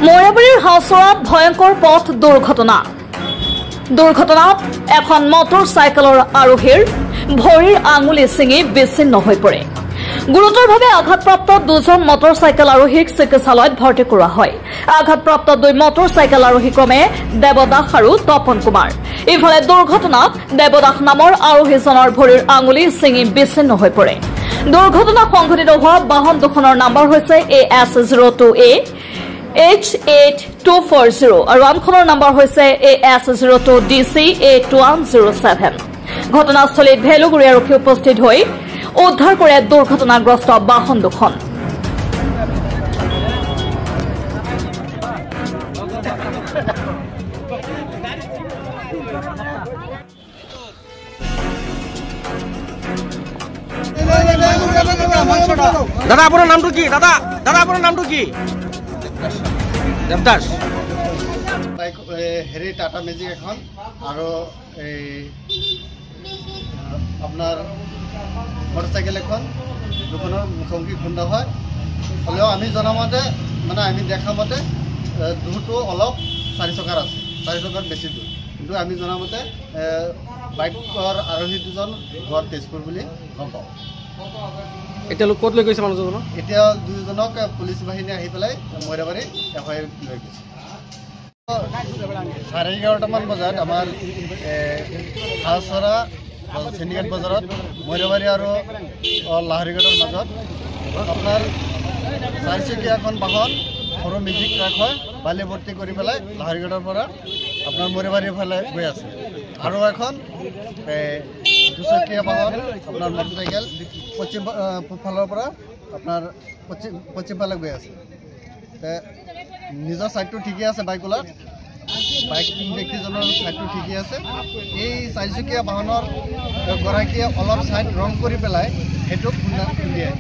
মৈৰাবাৰীৰ হাওচৰাত ভয়ংকৰ পথ দুৰ্ঘটনাত এখন মটৰচাইকেলৰ আৰোহীৰ ভৰিৰ আঙুলি ছিঙি বিচ্ছিন্ন হৈ পৰে। গুৰুতৰভাৱে আঘাতপ্ৰাপ্ত দুজন মটৰচাইকেল আৰোহীক চিকিৎসালয়ত ভৰ্তি কৰোৱা হয়। আঘাতপ্ৰাপ্ত দুই মটৰচাইকেল আৰোহী ক্ৰমে দেৱদাস আৰু তপন কুমাৰ। ইফালে দুৰ্ঘটনাত দেৱদাস নামৰ আৰোহীজনৰ ভৰিৰ আঙুলি ছিঙি বিচ্ছিন্ন হৈ পৰে। দুৰ্ঘটনা সংঘটিত হোৱা বাহন দুখনৰ নম্বৰ হৈছে AS02A H8240 আৰু আনখনৰ নম্বৰ হৈছে AS02DC 8107। ঘটনাস্থলীত ভেলুগুৰি আৰক্ষী উপস্থিত হৈ উদ্ধাৰ কৰে দুৰ্ঘটনাগ্ৰস্ত বাহন দুখন। দাদা আপোনাৰ নামটো কি? দাদা আপোনাৰ নামটো কি? দেৱদাস। হেৰি টাটা মেজিক এখন আৰু এই আপোনাৰ মটৰচাইকেল এখন দুখনৰ মুখামুখি খুন্দা হয়। হ'লেও আমি জনামতে মানে আমি দেখা মতে দুটো অলপ 4 চকাৰ আছে, 4 চকাৰ বেছি দূৰ, কিন্তু আমি জনামতে বাইকৰ আৰোহী দুজন ঘৰ তেজপুৰ বুলি গম পাওঁ। এতিয়ালৈ ক'ত লৈ গৈছে মানুহজনক? এতিয়া দুজনক পুলিচ বাহিনী আহি পেলাই মৈৰাবাৰী FIR লৈ গৈছে। 11:30মান বজাত আমাৰ হাওচৰা চিণ্ডিকেট বজাৰত মৈৰাবাৰী আৰু লাহৰীঘাটৰ মাজত আপোনাৰ 4চকীয়া এখন বাহন সৰু মেজিক ট্ৰাক হয় বালি ভৰ্তি কৰি পেলাই লাহৰীঘাটৰ পৰা আপোনাৰ মৈৰাবাৰীৰ ফালে গৈ আছে। আৰু এখন 2চকীয়া বাহন আপোনাৰ মটৰচাইকেল পূবফালৰ পৰা আপোনাৰ পশ্চিম ফালে গৈ আছে। নিজৰ ছাইডটো ঠিকেই আছে, বাইক ব্যক্তিজনৰ ছাইডটো ঠিকেই আছে। এই 4চকীয়া বাহনৰ গৰাকীয়ে অলপ ছাইড ৰং কৰি পেলাই সেইটো খুন্দিয়াই